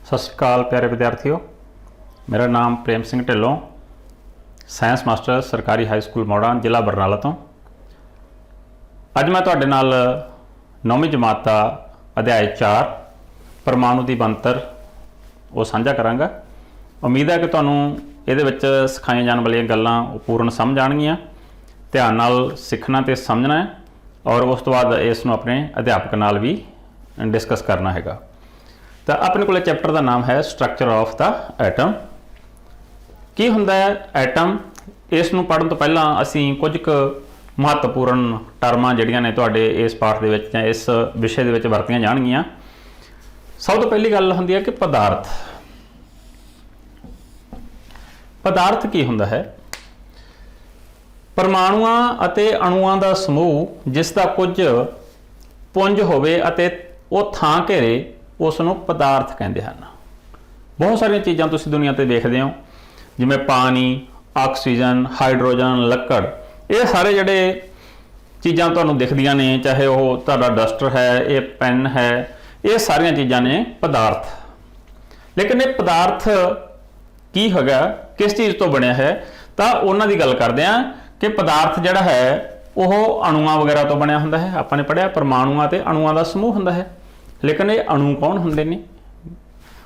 सत श्री अकाल प्यारे विद्यार्थियों, मेरा नाम प्रेम सिंह ढिल्लों, साइंस मास्टर सरकारी हाई स्कूल मौड़ा जिला बरनाला तो। अज मैं तुहाडे नाल 9वीं जमात का अध्याय 4 परमाणु की बनतर वो साझा करांगा। उम्मीद है कि तुहानूं इहदे विच सिखाईਆਂ जाण वालीआं गल्लां पूर्ण समझ आउणगीਆਂ। ध्यान नाल सीखना ते समझना है और उस तो बाद इस नूं अपने अध्यापक नाल भी डिस्कस करना हैगा। तो अपने को चैप्टर का नाम है स्ट्रक्चर ऑफ द एटम। की हुंदा है एटम? इस नूं पढ़न तो पहला असीं कुछ क महत्वपूर्ण टर्मां जिहड़ियां ने तुहाडे इस पाठ दे विच जां इस विषय दे विच वरतीਆਂ जाणगीਆਂ। सब तो पहली गल हुंदी है कि पदार्थ। पदार्थ की हुंदा है? परमाणुआं अते अणुआं दा समूह जिसका कुछ पुंज होवे अते वो थां घेरे उसनूं पदार्थ कहते हैं। बहुत सारिया चीज़ां तुसीं दुनिया ते देखदे हो, जिवें पानी, ऑक्सीजन, हाइड्रोजन, लक्कड़, ये सारे जिहड़े चीज़ां तुहानूं दिखदियां ने, चाहे वो तुहाडा डस्टर है, ये पेन है, ये सारिया चीज़ां ने पदार्थ। लेकिन ये पदार्थ की हैगा, किस चीज़ तो बनिया है, तो उन्हां दी गल करदे हां कि पदार्थ जिहड़ा है वो अणुआं वगैरह तो बनिया हुंदा है। आपां ने पढ़िया परमाणुआं ते अणुआं दा समूह हुंदा है। लेकिन ये अणु कौन होंदे ने?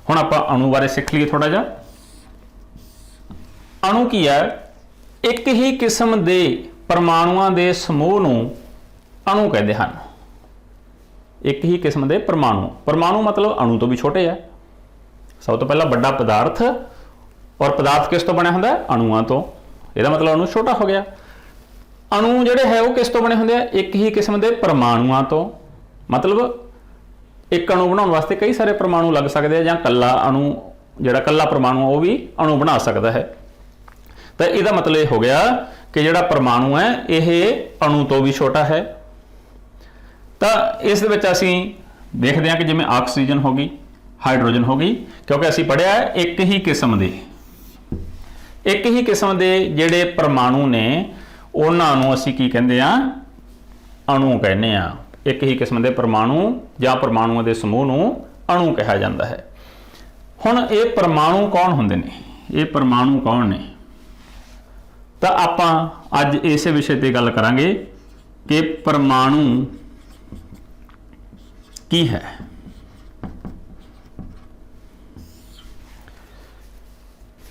हुण आपां अणु बारे सीख लईए थोड़ा जिहा। अणु की है? एक ही किस्म के परमाणुआं दे समूह नूं अणु कहते हैं। एक ही किस्म के परमाणु, परमाणु मतलब अणु तो भी छोटे है। सब तो पहला बड़ा पदार्थ, और पदार्थ किस तो बनिया हुंदा है? अणुआं तो। इसदा मतलब अणु छोटा हो गया। अणु जिहड़े है वो किस तो बने हुंदे आ? एक ही किस्म के परमाणुआं तो। मतलब एक अणु बनाने वास्ते कई सारे परमाणु लग सकते हैं, जां कल्ला अणु जिहड़ा कल्ला परमाणु वो भी अणु बना सकता है। तो इसका मतलब ये हो गया कि जिहड़ा परमाणु है यह अणु तो भी छोटा है। तो इस दे विच असीं देखते हैं कि जिवें ऑक्सीजन हो गई, हाइड्रोजन हो गई, क्योंकि असीं पढ़िया एक ही किस्म के जिहड़े परमाणु ने उन्हां नूं असीं की कहंदे आ? अणु कहने आ। एक ही किस्म के परमाणु या परमाणुओं के समूह नूं अणु कहा जाता है। हुण ये परमाणु कौन होंदे ने? ये परमाणु कौन ने? तो आपां अज इस विषय पर गल करांगे कि परमाणु की है।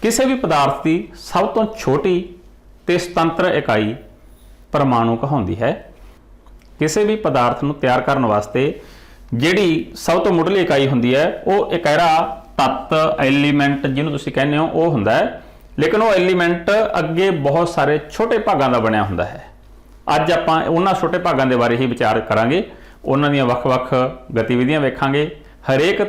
किसी भी पदार्थ की सब तो छोटी ते स्वतंत्र इकाई परमाणु कहलाउंदी है। किसी भी पदार्थ को तैयार करने वास्ते जिहड़ी सब तो मुढ़ली इकाई हुंदी है वो इकहरा तत्त एलीमेंट जिन्हों तुसीं कहने हो वो हुंदा है। लेकिन वो एलीमेंट अगे बहुत सारे छोटे भागों का बनिया हुंदा है। अज आपां उन्हां छोटे भागों के बारे ही विचार करांगे, उन्हां दीयां वख-वख गतिविधियां वेखांगे। हरेक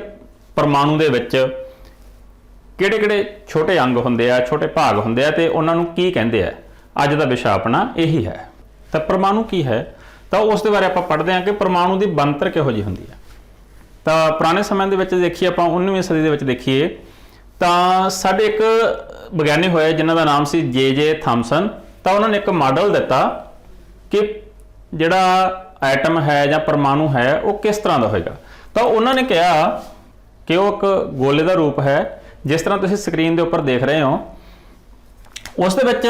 परमाणु दे विच किहड़े-किहड़े छोटे अंग हुंदे आ, छोटे भाग हुंदे आ ते उन्हां नूं की कहंदे आ। अज दा विषय अपना यही है। तो परमाणु की है? तो उस दे बारे आपां पढ़दे हां कि परमाणु की बनतर किहो जी हुंदी है। तो पुराने समय दे विच देखीए, आपां 19वीं सदी दे विच देखीए तो साडे एक विग्यानी होए जिन्हां दा नाम सी जे थॉमसन। तो उन्होंने एक मॉडल दिता कि जिहड़ा एटम है या परमाणु है वो किस तरह का होएगा। तो उन्होंने कहा कि वो एक गोले का रूप है, जिस तरह तुसीं स्क्रीन के उपर देख रहे हो। उस दे विच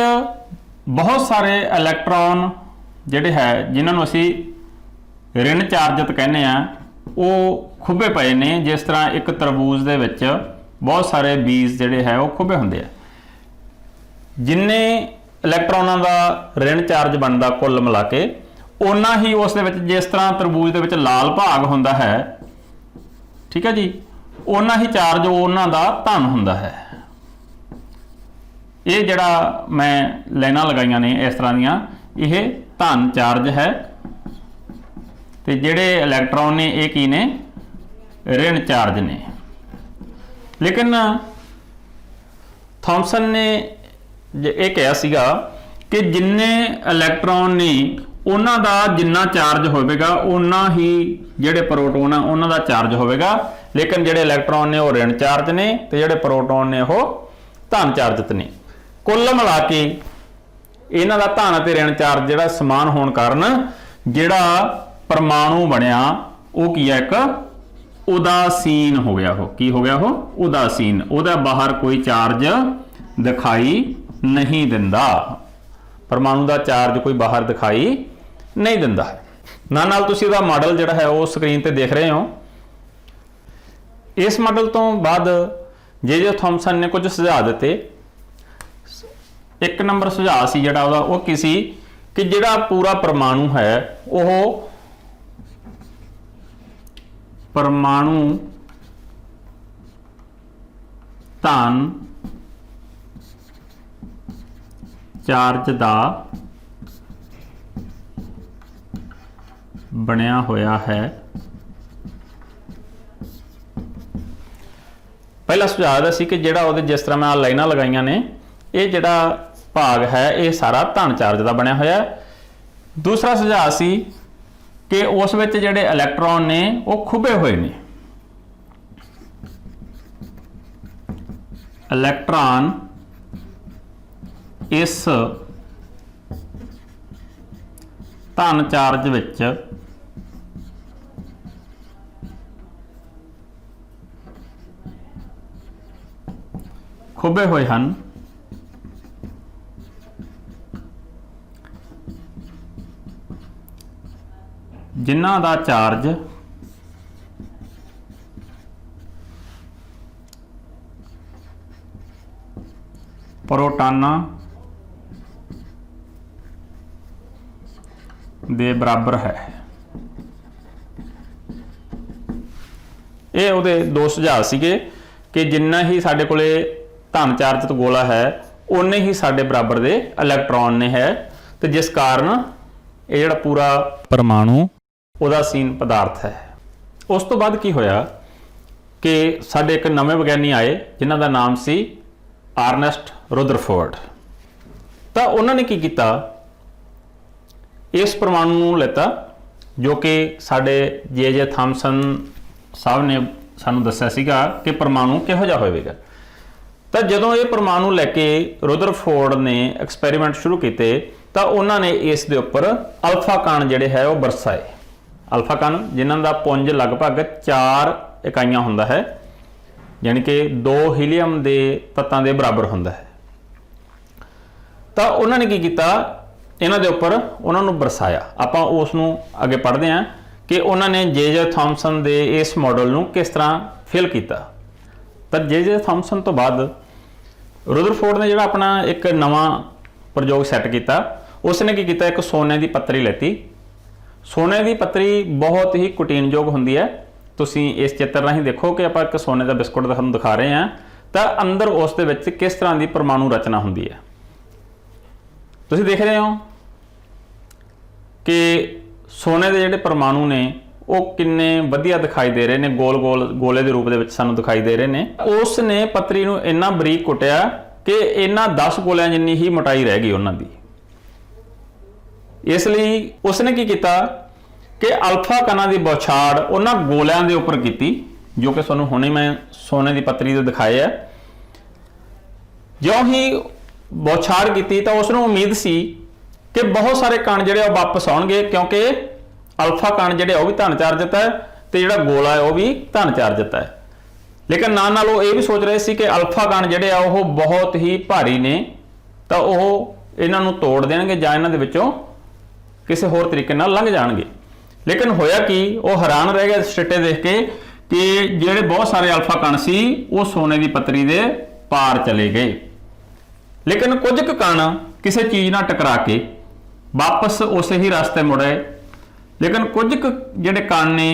बहुत सारे इलैक्ट्रॉन जिहड़े है जिन्होंने असी ऋण चार्जत कहने आ वो खुबे पे ने। जिस तरह एक तरबूज दे विच बहुत सारे बीज जिहड़े है वो खुबे हुंदे आ। जिन्ने इलैक्ट्रॉनां दा ऋण चार्ज बनदा कुल मिला के उन्ना ही उस दे विच, जिस तरह तरबूज दे विच लाल भाग हुंदा है, ठीक है जी, उन्ना ही चार्ज उन्हां दा धन हुंदा है। ये जिहड़ा मैं लाइनां लगाईਆਂ ने इस तरह दीयां, यह धन चार्ज है, तो जिहड़े इलैक्ट्रॉन ने ये की ने? ऋण चार्ज ने। लेकिन थॉमसन ने ये कहा सीगा कि जिन्ने इलैक्ट्रॉन ने उन्हां दा जिन्ना चार्ज होवेगा उन्ना ही जिहड़े प्रोटोन आ उन्हां दा चार्ज होवेगा। लेकिन जिहड़े इलैक्ट्रॉन ने वो ऋण चार्ज ने ते जिहड़े प्रोटोन ने वो धन चार्जत ने। कुल मिला के इन्हां दा धन ते ऋण चार्ज जिहड़ा समान होने कारण जिहड़ा परमाणु बनिया वो की है? एक ਉਦਾਸੀਨ ਹੋ ਗਿਆ। ਉਹ ਕੀ ਹੋ ਗਿਆ? ਉਹ ਉਦਾਸੀਨ, ਉਹਦਾ ਬਾਹਰ ਕੋਈ ਚਾਰਜ ਦਿਖਾਈ ਨਹੀਂ ਦਿੰਦਾ। ਪਰਮਾਣੂ ਦਾ ਚਾਰਜ ਕੋਈ ਬਾਹਰ ਦਿਖਾਈ ਨਹੀਂ ਦਿੰਦਾ ਹੈ। ਨਾਲ ਤੁਸੀਂ ਉਹਦਾ ਮਾਡਲ ਜਿਹੜਾ ਹੈ ਉਹ ਸਕਰੀਨ ਤੇ ਦੇਖ ਰਹੇ ਹੋ। ਇਸ ਮਾਡਲ ਤੋਂ ਬਾਅਦ ਜੇ ਥਾਮਸਨ ਨੇ ਕੁਝ ਸੁਝਾਅ ਦਿੱਤੇ। ਇੱਕ ਨੰਬਰ ਸੁਝਾਅ ਸੀ ਜਿਹੜਾ ਉਹਦਾ, ਉਹ ਕੀ ਸੀ ਕਿ ਜਿਹੜਾ ਪੂਰਾ ਪਰਮਾਣੂ ਹੈ ਉਹ ਪਰਮਾਣੂ ਧਨ ਚਾਰਜ ਦਾ ਬਣਿਆ ਹੋਇਆ ਹੈ। ਪਹਿਲਾ ਸੁਝਾਅ ਦਾ ਸੀ ਕਿ ਜਿਹੜਾ ਉਹਦੇ, ਜਿਸ ਤਰ੍ਹਾਂ ਮੈਂ ਲਾਈਨਾਂ ਲਗਾਈਆਂ ਨੇ, ਇਹ ਜਿਹੜਾ ਭਾਗ ਹੈ ਇਹ ਸਾਰਾ ਧਨ ਚਾਰਜ ਦਾ ਬਣਿਆ ਹੋਇਆ। ਦੂਸਰਾ ਸੁਝਾਅ ਸੀ ਕਿ ਉਸ ਵਿੱਚ ਜਿਹੜੇ ਇਲੈਕਟ੍ਰੋਨ ਨੇ ਉਹ ਖੁੱਭੇ ਹੋਏ ਨੇ। ਇਲੈਕਟ੍ਰੋਨ ਇਸ ਧਨ ਚਾਰਜ ਵਿੱਚ ਖੁੱਭੇ ਹੋਏ ਹਨ। ਜਿਨ੍ਹਾਂ ਦਾ ਚਾਰਜ ਪ੍ਰੋਟਾਨਾਂ ਦੇ ਬਰਾਬਰ ਹੈ। ਇਹ ਉਹਦੇ ਦੋ ਸੁਝਾਅ ਸੀਗੇ ਕਿ ਜਿੰਨਾ ਹੀ ਸਾਡੇ ਕੋਲੇ ਧਨ ਚਾਰਜਿਤ ਗੋਲਾ ਹੈ ਉਨੇ ਹੀ ਸਾਡੇ ਬਰਾਬਰ ਦੇ ਇਲੈਕਟ੍ਰੋਨ ਨੇ ਹੈ, ਤੇ ਜਿਸ ਕਾਰਨ ਇਹ ਜਿਹੜਾ ਪੂਰਾ ਪਰਮਾਣੂ ਉਦਾਸੀਨ ਪਦਾਰਥ ਹੈ। ਉਸ ਤੋਂ ਬਾਅਦ ਕੀ ਹੋਇਆ ਕਿ ਸਾਡੇ ਇੱਕ ਨਵੇਂ ਵਿਗਿਆਨੀ ਆਏ ਜਿਨ੍ਹਾਂ ਦਾ ਨਾਮ ਸੀ ਅਰਨੈਸਟ ਰੁਦਰਫੋਰਡ। ਤਾਂ ਉਹਨਾਂ ਨੇ ਕੀ ਕੀਤਾ, ਇਸ ਪਰਮਾਣੂ ਨੂੰ ਲੈਤਾ ਜੋ ਕਿ ਸਾਡੇ ਜੇ ਥਾਮਸਨ ਸਾਹਿਬ ਨੇ ਸਾਨੂੰ ਦੱਸਿਆ ਸੀਗਾ ਕਿ ਪਰਮਾਣੂ ਕਿਹੋ ਜਿਹਾ ਹੋਵੇਗਾ। ਤਾਂ ਜਦੋਂ ਇਹ ਪਰਮਾਣੂ ਲੈ ਕੇ ਰੁਦਰਫੋਰਡ ਨੇ ਐਕਸਪੈਰੀਮੈਂਟ ਸ਼ੁਰੂ ਕੀਤੇ ਤਾਂ ਉਹਨਾਂ ਨੇ ਇਸ ਦੇ ਉੱਪਰ ਅਲਫਾ ਕਣ ਜਿਹੜੇ ਹੈ ਉਹ ਬਰਸਾਏ। ਅਲਫਾ ਕਣ ਜਿਨ੍ਹਾਂ ਦਾ ਪੁੰਜ ਲਗਭਗ 4 ਇਕਾਈਆਂ ਹੁੰਦਾ ਹੈ, ਯਾਨੀ ਕਿ 2 ਹੀਲੀਅਮ ਦੇ ਤੱਤਾਂ ਦੇ ਬਰਾਬਰ ਹੁੰਦਾ ਹੈ। ਤਾਂ ਉਹਨਾਂ ਨੇ ਕੀ ਕੀਤਾ, ਇਹਨਾਂ ਦੇ ਉੱਪਰ ਉਹਨਾਂ ਨੂੰ ਬਰਸਾਇਆ। ਆਪਾਂ ਉਸ ਨੂੰ ਅੱਗੇ ਪੜ੍ਹਦੇ ਹਾਂ ਕਿ ਉਹਨਾਂ ਨੇ ਜੇ ਥਾਮਸਨ ਦੇ ਇਸ ਮਾਡਲ ਨੂੰ ਕਿਸ ਤਰ੍ਹਾਂ ਫਿਲ ਕੀਤਾ। ਤਾਂ ਜੇ ਥਾਮਸਨ ਤੋਂ ਬਾਅਦ ਰੁਦਰਫੋਰਡ ਨੇ ਜਿਹੜਾ ਆਪਣਾ ਇੱਕ ਨਵਾਂ ਪ੍ਰਯੋਗ ਸੈੱਟ ਕੀਤਾ। ਉਸ ਨੇ ਕੀ ਕੀਤਾ, ਇੱਕ ਸੋਨੇ ਦੀ ਪੱਤਰੀ ਲੈਤੀ। ਸੋਨੇ ਦੀ ਪੱਤਰੀ ਬਹੁਤ ਹੀ ਕੁਟੀਨਯੋਗ ਹੁੰਦੀ ਹੈ। ਤੁਸੀਂ ਇਸ ਚਿੱਤਰ ਰਾਹੀਂ ਦੇਖੋ ਕਿ ਆਪਾਂ ਇੱਕ ਸੋਨੇ ਦਾ ਬਿਸਕੁਟ ਤੁਹਾਨੂੰ ਦਿਖਾ ਰਹੇ ਹਾਂ, ਤਾਂ ਅੰਦਰ ਉਸ ਦੇ ਵਿੱਚ ਕਿਸ ਤਰ੍ਹਾਂ ਦੀ ਪਰਮਾਣੂ ਰਚਨਾ ਹੁੰਦੀ ਹੈ। ਤੁਸੀਂ ਦੇਖ ਰਹੇ ਹੋ ਕਿ ਸੋਨੇ ਦੇ ਜਿਹੜੇ ਪਰਮਾਣੂ ਨੇ ਉਹ ਕਿੰਨੇ ਵਧੀਆ ਦਿਖਾਈ ਦੇ ਰਹੇ ਨੇ, ਗੋਲ ਗੋਲੇ ਦੇ ਰੂਪ ਦੇ ਵਿੱਚ ਸਾਨੂੰ ਦਿਖਾਈ ਦੇ ਰਹੇ ਨੇ। ਉਸ ਨੇ ਪੱਤਰੀ ਨੂੰ ਇੰਨਾ ਬਰੀਕ ਕੁੱਟਿਆ ਕਿ ਇਹਨਾਂ 10 ਗੋਲਿਆਂ ਜਿੰਨੀ ਹੀ ਮੋਟਾਈ ਰਹਿ ਗਈ ਉਹਨਾਂ ਦੀ। ਇਸ ਲਈ ਉਸਨੇ ਕੀ ਕੀਤਾ ਕਿ ਅਲਫਾ ਕਣਾਂ ਦੀ ਬੌਛਾੜ ਉਹਨਾਂ ਗੋਲਿਆਂ ਦੇ ਉੱਪਰ ਕੀਤੀ, ਜੋ ਕਿ ਤੁਹਾਨੂੰ ਹੁਣੇ ਮੈਂ ਸੋਨੇ ਦੀ ਪੱਤਰੀ ਤੇ ਦਿਖਾਇਆ। ਜਿਉਂ ਹੀ ਬੌਛਾੜ ਕੀਤੀ ਤਾਂ ਉਸ ਨੂੰ ਉਮੀਦ ਸੀ ਕਿ ਬਹੁਤ ਸਾਰੇ ਕਣ ਜਿਹੜੇ ਉਹ ਵਾਪਸ ਆਉਣਗੇ, ਕਿਉਂਕਿ ਅਲਫਾ ਕਣ ਜਿਹੜੇ ਉਹ ਵੀ ਧਨ ਚਾਰਜਿਤ ਹੈ ਤੇ ਜਿਹੜਾ ਗੋਲਾ ਹੈ ਉਹ ਵੀ ਧਨ ਚਾਰਜਿਤ ਹੈ। ਲੇਕਿਨ ਨਾਲ ਉਹ ਇਹ ਵੀ ਸੋਚ ਰਹੇ ਸੀ ਕਿ ਅਲਫਾ ਕਣ ਜਿਹੜੇ ਆ ਉਹ ਬਹੁਤ ਹੀ ਭਾਰੀ ਨੇ, ਤਾਂ ਉਹ ਇਹਨਾਂ ਨੂੰ ਤੋੜ ਦੇਣਗੇ ਜਾਂ ਇਹਨਾਂ ਦੇ ਵਿੱਚੋਂ ਕਿਸੇ ਹੋਰ ਤਰੀਕੇ ਨਾਲ ਲੰਘ ਜਾਣਗੇ। ਲੇਕਿਨ ਹੋਇਆ ਕਿ ਉਹ ਹੈਰਾਨ ਰਹਿ ਗਏ ਸਿੱਟੇ ਦੇਖ ਕੇ ਕਿ ਜਿਹੜੇ ਬਹੁਤ ਸਾਰੇ ਅਲਫਾ ਕਣ ਸੀ ਉਹ ਸੋਨੇ ਦੀ ਪੱਤਰੀ ਦੇ ਪਾਰ ਚਲੇ ਗਏ। ਲੇਕਿਨ ਕੁਝ ਕੁ ਕਣ ਕਿਸੇ ਚੀਜ਼ ਨਾਲ ਟਕਰਾ ਕੇ ਵਾਪਸ ਉਸੇ ਹੀ ਰਸਤੇ ਮੁੜੇ। ਲੇਕਿਨ ਕੁਝ ਕੁ ਜਿਹੜੇ ਕਣ ਨੇ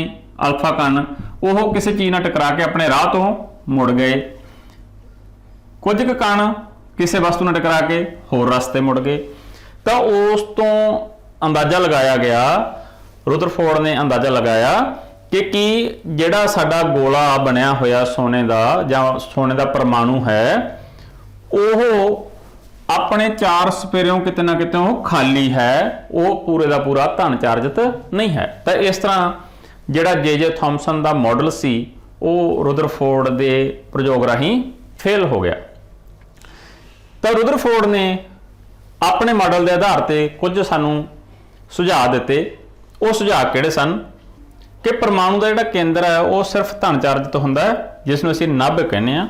ਅਲਫਾ ਕਣ ਉਹ ਕਿਸੇ ਚੀਜ਼ ਨਾਲ ਟਕਰਾ ਕੇ ਆਪਣੇ ਰਾਹ ਤੋਂ ਮੁੜ ਗਏ। ਕੁਝ ਕੁ ਕਣ ਕਿਸੇ ਵਸਤੂ ਨਾਲ ਟਕਰਾ ਕੇ ਹੋਰ ਰਸਤੇ ਮੁੜ ਗਏ। ਤਾਂ ਉਸ ਤੋਂ ਅੰਦਾਜ਼ਾ ਲਗਾਇਆ ਗਿਆ, ਰੁਦਰਫੋਰਡ ਨੇ ਅੰਦਾਜ਼ਾ ਲਗਾਇਆ ਕਿ ਜਿਹੜਾ ਸਾਡਾ ਗੋਲਾ ਬਣਿਆ ਹੋਇਆ ਸੋਨੇ ਦਾ ਜਾਂ ਸੋਨੇ ਦਾ ਪਰਮਾਣੂ ਹੈ ਉਹ ਆਪਣੇ 4 ਸਪੇਰਿਓਂ ਕਿਤੇ ਨਾ ਕਿਤੇ ਉਹ ਖਾਲੀ ਹੈ, ਉਹ ਪੂਰੇ ਦਾ ਪੂਰਾ ਧਨ ਚਾਰਜਿਤ ਨਹੀਂ ਹੈ। ਤਾਂ ਇਸ ਤਰ੍ਹਾਂ ਜਿਹੜਾ ਜੇ ਥਾਮਸਨ ਦਾ ਮਾਡਲ ਸੀ ਉਹ ਰੁਦਰਫੋਰਡ ਦੇ ਪ੍ਰਯੋਗ ਰਾਹੀਂ ਫੇਲ ਹੋ ਗਿਆ। ਤਾਂ ਰੁਦਰਫੋਰਡ ਨੇ ਆਪਣੇ ਮਾਡਲ ਦੇ ਆਧਾਰ ਤੇ ਕੁਝ ਸਾਨੂੰ ਸੁਝਾਅ ਦਿੱਤੇ। ਉਹ ਸੁਝਾਅ ਕਿਹੜੇ ਸਨ? ਕਿ ਪਰਮਾਣੂ ਦਾ ਜਿਹੜਾ ਕੇਂਦਰ ਹੈ ਉਹ ਸਿਰਫ ਧਨ ਚਾਰਜਿਤ ਹੁੰਦਾ ਹੈ, ਜਿਸ ਨੂੰ ਅਸੀਂ ਨਭ ਕਹਿੰਦੇ ਆ।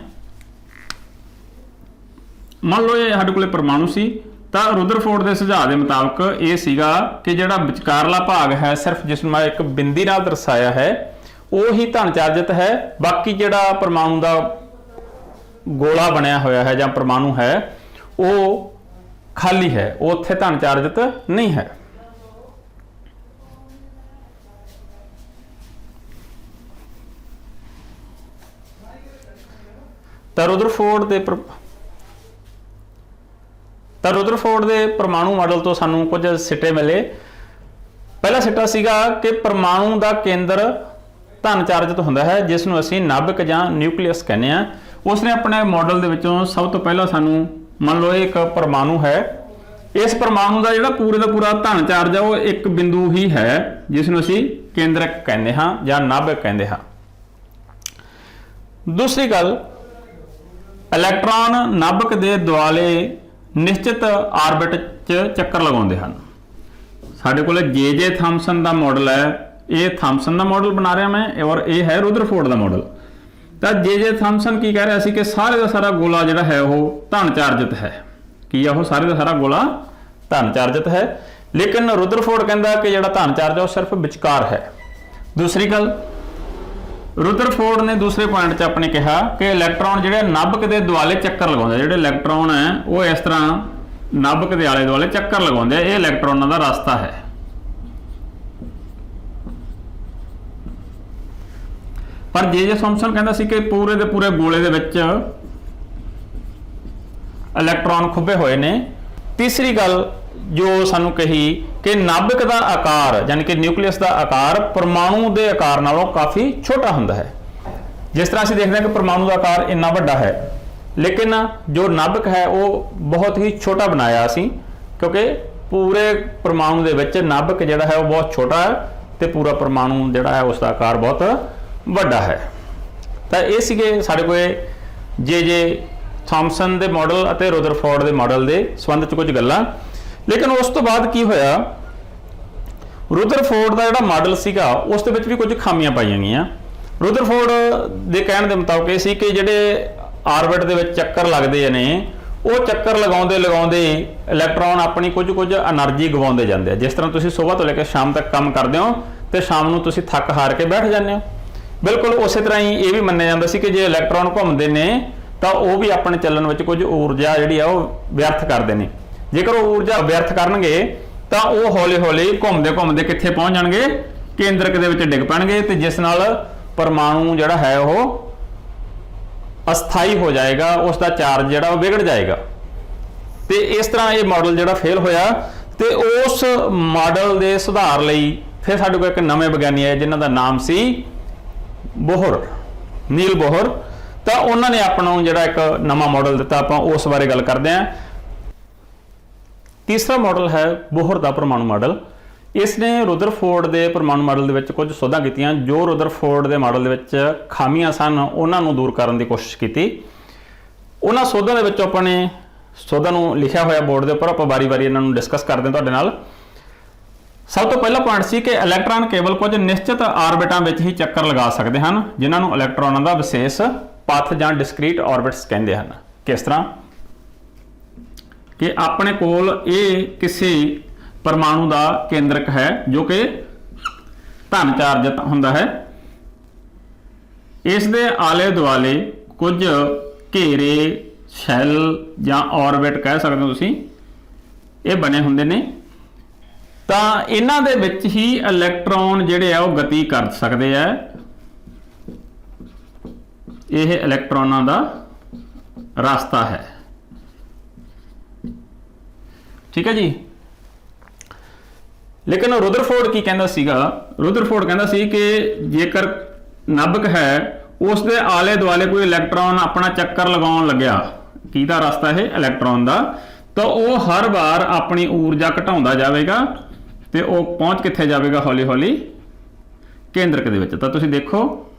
ਮੰਨ ਲਓ ਇਹ ਸਾਡੇ ਕੋਲੇ ਪਰਮਾਣੂ ਸੀ, ਤਾਂ ਰੁਦਰਫੋਰਡ ਦੇ ਸੁਝਾਅ ਦੇ ਮੁਤਾਬਕ ਇਹ ਸੀਗਾ ਕਿ ਜਿਹੜਾ ਵਿਚਕਾਰਲਾ ਭਾਗ ਹੈ ਸਿਰਫ ਜਿਸ ਨੂੰ ਮੈਂ ਇੱਕ ਬਿੰਦੀ ਨਾਲ ਦਰਸਾਇਆ ਹੈ ਉਹ ਹੀ ਧਨ ਚਾਰਜਿਤ ਹੈ। ਬਾਕੀ ਜਿਹੜਾ ਪਰਮਾਣੂ ਦਾ ਗੋਲਾ ਬਣਿਆ ਹੋਇਆ ਹੈ ਜਾਂ ਪਰਮਾਣੂ ਹੈ ਉਹ ਖਾਲੀ ਹੈ, ਉਹ ਉੱਥੇ ਧਨ ਚਾਰਜਿਤ ਨਹੀਂ ਹੈ। ਤਾਂ ਰੁਦਰਫੋਰਡ ਦੇ ਪਰਮਾਣੂ ਮਾਡਲ ਤੋਂ ਸਾਨੂੰ ਕੁਝ ਸਿੱਟੇ ਮਿਲੇ। ਪਹਿਲਾ ਸਿੱਟਾ ਸੀਗਾ ਕਿ ਪਰਮਾਣੂ ਦਾ ਕੇਂਦਰ ਧਨ ਚਾਰਜਿਤ ਹੁੰਦਾ ਹੈ, ਜਿਸ ਨੂੰ ਅਸੀਂ ਨਾਭਿਕ ਜਾਂ ਨਿਊਕਲੀਅਸ ਕਹਿੰਦੇ ਆ। ਉਸਨੇ ਆਪਣੇ ਮਾਡਲ ਦੇ ਵਿੱਚੋਂ ਸਭ ਤੋਂ ਪਹਿਲਾਂ ਸਾਨੂੰ, ਮੰਨ ਲਓ ਇਹ ਇੱਕ ਪਰਮਾਣੂ ਹੈ, ਇਸ ਪਰਮਾਣੂ ਦਾ ਜਿਹੜਾ ਪੂਰੇ ਦਾ ਪੂਰਾ ਧਨ ਚਾਰਜ ਹੈ ਉਹ ਇੱਕ ਬਿੰਦੂ ਹੀ ਹੈ, ਜਿਸ ਨੂੰ ਅਸੀਂ ਕੇਂਦਰਕ ਕਹਿੰਦੇ ਹਾਂ ਜਾਂ ਨਾਭਿਕ ਕਹਿੰਦੇ ਹਾਂ। ਦੂਸਰੀ ਗੱਲ, ਇਲੈਕਟ੍ਰੋਨ ਨਾਭਿਕ ਦੇ ਦੁਆਲੇ ਨਿਸ਼ਚਿਤ ਆਰਬਿਟ 'ਚ ਚੱਕਰ ਲਗਾਉਂਦੇ ਹਨ। ਸਾਡੇ ਕੋਲ ਜੇ ਥਾਮਸਨ ਦਾ ਮਾਡਲ ਹੈ, ਇਹ ਥਾਮਸਨ ਦਾ ਮਾਡਲ ਬਣਾ ਰਿਹਾ ਮੈਂ, ਔਰ ਇਹ ਹੈ ਰੁਦਰਫੋਰਡ ਦਾ ਮਾਡਲ। ਤਾਂ ਜੇ ਥਾਮਸਨ ਕੀ ਕਹਿ ਰਿਹਾ ਸੀ ਕਿ ਸਾਰੇ ਦਾ ਸਾਰਾ ਗੋਲਾ ਜਿਹੜਾ ਹੈ ਉਹ ਧਨ ਚਾਰਜਿਤ ਹੈ। ਕੀ ਆ ਉਹ? ਸਾਰੇ ਦਾ ਸਾਰਾ ਗੋਲਾ ਧਨ ਚਾਰਜਿਤ ਹੈ। ਲੇਕਿਨ ਰੁਦਰਫੋਰਡ ਕਹਿੰਦਾ ਕਿ ਜਿਹੜਾ ਧਨ ਚਾਰਜ ਹੈ ਉਹ ਸਿਰਫ ਵਿਚਕਾਰ ਹੈ। ਦੂਸਰੀ ਗੱਲ, ਰੁਦਰਫੋਰਡ ਨੇ ਦੂਸਰੇ ਪੁਆਇੰਟ 'ਚ ਆਪਣੇ ਕਿਹਾ ਕਿ ਇਲੈਕਟ੍ਰੋਨ ਜਿਹੜੇ ਨਾਭਿਕ ਦੇ ਦੁਆਲੇ ਚੱਕਰ ਲਗਾਉਂਦੇ, ਜਿਹੜੇ ਇਲੈਕਟ੍ਰੋਨ ਹੈ ਉਹ ਇਸ ਤਰ੍ਹਾਂ ਨਾਭਿਕ ਦੇ ਆਲੇ ਦੁਆਲੇ ਚੱਕਰ ਲਗਾਉਂਦੇ ਆ, ਇਹ ਇਲੈਕਟ੍ਰੋਨਾਂ ਦਾ ਰਸਤਾ ਹੈ। ਪਰ ਜੇ ਥਾਮਸਨ ਕਹਿੰਦਾ ਸੀ ਕਿ ਪੂਰੇ ਦੇ ਪੂਰੇ ਗੋਲੇ ਦੇ ਵਿੱਚ ਇਲੈਕਟ੍ਰੋਨ ਖੁੱਭੇ ਹੋਏ ਨੇ। ਤੀਸਰੀ ਗੱਲ ਜੋ ਸਾਨੂੰ ਕਹੀ ਕਿ ਨਾਭਿਕ ਦਾ ਆਕਾਰ ਯਾਨੀ ਕਿ ਨਿਊਕਲੀਅਸ ਦਾ ਆਕਾਰ ਪਰਮਾਣੂ ਦੇ ਆਕਾਰ ਨਾਲੋਂ ਕਾਫੀ ਛੋਟਾ ਹੁੰਦਾ ਹੈ। ਜਿਸ ਤਰ੍ਹਾਂ ਅਸੀਂ ਦੇਖਦੇ ਹਾਂ ਕਿ ਪਰਮਾਣੂ ਦਾ ਆਕਾਰ ਇੰਨਾ ਵੱਡਾ ਹੈ, ਲੇਕਿਨ ਜੋ ਨਾਭਿਕ ਹੈ ਉਹ ਬਹੁਤ ਹੀ ਛੋਟਾ ਬਣਾਇਆ ਅਸੀਂ, ਕਿਉਂਕਿ ਪੂਰੇ ਪਰਮਾਣੂ ਦੇ ਵਿੱਚ ਨਾਭਿਕ ਜਿਹੜਾ ਹੈ ਉਹ ਬਹੁਤ ਛੋਟਾ ਹੈ ਤੇ ਪੂਰਾ ਪਰਮਾਣੂ ਜਿਹੜਾ ਹੈ ਉਸ ਦਾ ਆਕਾਰ ਬਹੁਤ ਵੱਡਾ ਹੈ। ਤਾਂ ਇਹ ਸੀਗੇ ਸਾਡੇ ਕੋਲ ਜੇ ਥਾਮਸਨ ਦੇ ਮਾਡਲ ਅਤੇ ਰੁਦਰਫੋਰਡ ਦੇ ਮਾਡਲ ਦੇ ਸੰਬੰਧ 'ਚ ਕੁਝ ਗੱਲਾਂ। ਲੇਕਿਨ ਉਸ ਤੋਂ ਬਾਅਦ ਕੀ ਹੋਇਆ, ਰੁਦਰਫੋਰਡ ਦਾ ਜਿਹੜਾ ਮਾਡਲ ਸੀਗਾ ਉਸ ਦੇ ਵਿੱਚ ਵੀ ਕੁਝ ਖਾਮੀਆਂ ਪਾਈਆਂ ਗਈਆਂ। ਰੁਦਰਫੋਰਡ ਦੇ ਕਹਿਣ ਦੇ ਮੁਤਾਬਕ ਇਹ ਸੀ ਕਿ ਜਿਹੜੇ ਆਰਬਿਟ ਦੇ ਵਿੱਚ ਚੱਕਰ ਲੱਗਦੇ ਨੇ ਉਹ ਚੱਕਰ ਲਗਾਉਂਦੇ ਇਲੈਕਟ੍ਰੋਨ ਆਪਣੀ ਕੁਝ એનર્ਜੀ ਗਵਾਉਂਦੇ ਜਾਂਦੇ ਆ। ਜਿਸ ਤਰ੍ਹਾਂ ਤੁਸੀਂ ਸਵੇਰ ਤੋਂ ਲੈ ਕੇ ਸ਼ਾਮ ਤੱਕ ਕੰਮ ਕਰਦੇ ਹੋ ਤੇ ਸ਼ਾਮ ਨੂੰ ਤੁਸੀਂ ਥੱਕ ਹਾਰ ਕੇ ਬੈਠ ਜਾਂਦੇ ਹੋ। ਬਿਲਕੁਲ ਉਸੇ ਤਰ੍ਹਾਂ ਹੀ ਇਹ ਵੀ ਮੰਨਿਆ ਜਾਂਦਾ ਸੀ ਕਿ ਜੇ ਇਲੈਕਟ੍ਰੋਨ ਘੁੰਮਦੇ ਨੇ ਤਾਂ ਉਹ ਵੀ ਆਪਣੇ ਚੱਲਣ ਵਿੱਚ ਕੁਝ ਊਰਜਾ ਜਿਹੜੀ ਆ ਉਹ ਵਿਅਰਥ ਕਰਦੇ ਨੇ। ਜੇਕਰ ਉਹ ਊਰਜਾ ਵਿਅਰਥ ਕਰਨਗੇ ਤਾਂ ਉਹ ਹੌਲੀ-ਹੌਲੀ ਘੁੰਮਦੇ ਕਿੱਥੇ ਪਹੁੰਚ ਜਾਣਗੇ, ਕੇਂਦਰਕ ਦੇ ਵਿੱਚ ਡਿੱਗ ਪੈਣਗੇ ਤੇ ਜਿਸ ਨਾਲ ਪਰਮਾਣੂ ਜਿਹੜਾ ਹੈ ਉਹ ਅਸਥਾਈ ਹੋ ਜਾਏਗਾ, ਉਸ ਦਾ ਚਾਰਜ ਜਿਹੜਾ ਉਹ ਵਿਗੜ ਜਾਏਗਾ। ਤੇ ਇਸ ਤਰ੍ਹਾਂ ਇਹ ਮਾਡਲ ਜਿਹੜਾ ਫੇਲ ਹੋਇਆ ਤੇ ਉਸ ਮਾਡਲ ਦੇ ਸੁਧਾਰ ਲਈ ਫਿਰ ਸਾਡੇ ਕੋਲ ਇੱਕ ਨਵੇਂ ਵਿਗਿਆਨੀ ਆਏ ਜਿਨ੍ਹਾਂ ਦਾ ਨਾਮ ਸੀ ਬੋਹਰ, ਨੀਲ ਬੋਹਰ। ਤਾਂ ਉਹਨਾਂ ਨੇ ਆਪਾਂ ਨੂੰ ਜਿਹੜਾ ਇੱਕ ਨਵਾਂ ਮਾਡਲ ਦਿੱਤਾ, ਆਪਾਂ ਉਸ ਬਾਰੇ ਗੱਲ ਕਰਦੇ ਹਾਂ। ਤੀਸਰਾ ਮਾਡਲ ਹੈ ਬੋਹਰ ਦਾ ਪਰਮਾਣੂ ਮਾਡਲ। ਇਸ ਨੇ ਰੁਦਰਫੋਰਡ ਦੇ ਪਰਮਾਣੂ ਮਾਡਲ ਦੇ ਵਿੱਚ ਕੁਝ ਸੋਧਾਂ ਕੀਤੀਆਂ। ਜੋ ਰੁਦਰਫੋਰਡ ਦੇ ਮਾਡਲ ਦੇ ਵਿੱਚ ਖਾਮੀਆਂ ਸਨ ਉਹਨਾਂ ਨੂੰ ਦੂਰ ਕਰਨ ਦੀ ਕੋਸ਼ਿਸ਼ ਕੀਤੀ। ਉਹਨਾਂ ਸੋਧਾਂ ਦੇ ਵਿੱਚੋਂ ਆਪਾਂ ਨੇ ਸੋਧਾਂ ਨੂੰ ਲਿਖਿਆ ਹੋਇਆ ਬੋਰਡ ਦੇ ਉੱਪਰ, ਆਪਾਂ ਵਾਰੀ-ਵਾਰੀ ਇਹਨਾਂ ਨੂੰ ਡਿਸਕਸ ਕਰਦੇ ਹਾਂ ਤੁਹਾਡੇ ਨਾਲ। ਸਭ ਤੋਂ ਪਹਿਲਾ ਪੁਆਇੰਟ ਸੀ ਕਿ ਇਲੈਕਟ੍ਰੋਨ ਕੇਵਲ ਕੁਝ ਨਿਸ਼ਚਿਤ ਆਰਬਿਟਾਂ ਵਿੱਚ ਹੀ ਚੱਕਰ ਲਗਾ ਸਕਦੇ ਹਨ, ਜਿਨ੍ਹਾਂ ਨੂੰ ਇਲੈਕਟ੍ਰੋਨਾਂ ਦਾ ਵਿਸ਼ੇਸ਼ ਪਥ ਜਾਂ ਡਿਸਕ੍ਰੀਟ ਆਰਬਿਟਸ ਕਹਿੰਦੇ ਹਨ। ਕਿਸ ਤਰ੍ਹਾਂ ਕਿ ਆਪਣੇ ਕੋਲ ਇਹ ਕਿਸੇ ਪਰਮਾਣੂ ਦਾ ਕੇਂਦਰਕ ਹੈ ਜੋ ਕਿ ਧਨ ਚਾਰਜਿਤ ਹੁੰਦਾ ਹੈ। ਇਸ ਦੇ ਆਲੇ ਦੁਆਲੇ ਕੁਝ ਘੇਰੇ, ਸ਼ੈਲ ਜਾਂ ਆਰਬਿਟ ਕਹਿ ਸਕਦੇ ਹੋ ਤੁਸੀਂ, ਇਹ ਬਣੇ ਹੁੰਦੇ ਨੇ। ਤਾਂ ਇਹਨਾਂ ਦੇ ਵਿੱਚ ਹੀ ਇਲੈਕਟ੍ਰੋਨ ਜਿਹੜੇ ਆ ਉਹ ਗਤੀ ਕਰ ਸਕਦੇ ਆ। ਇਹ ਇਲੈਕਟ੍ਰੋਨਾਂ ਦਾ ਰਸਤਾ ਹੈ। ਠੀਕ ਹੈ ਜੀ। ਲੇਕਿਨ ਰੁਦਰਫੋਰਡ ਕੀ ਕਹਿੰਦਾ ਸੀਗਾ, ਰੁਦਰਫੋਰਡ ਕਹਿੰਦਾ ਸੀ ਕਿ ਜੇਕਰ ਨਾਭਿਕ ਹੈ ਉਸ ਦੇ ਆਲੇ ਦੁਆਲੇ ਕੋਈ ਇਲੈਕਟ੍ਰੋਨ ਆਪਣਾ ਚੱਕਰ ਲਗਾਉਣ ਲੱਗਿਆ, ਕਿਹਦਾ ਰਸਤਾ ਇਹ ਇਲੈਕਟ੍ਰੋਨ ਦਾ, ਤਾਂ ਉਹ ਹਰ ਵਾਰ ਆਪਣੀ ਊਰਜਾ ਘਟਾਉਂਦਾ ਜਾਵੇਗਾ ਤੇ ਉਹ ਪਹੁੰਚ ਕਿੱਥੇ ਜਾਵੇਗਾ, ਹੌਲੀ ਹੌਲੀ ਕੇਂਦਰਕ ਦੇ ਵਿੱਚ। ਤਾਂ ਤੁਸੀਂ ਦੇਖੋ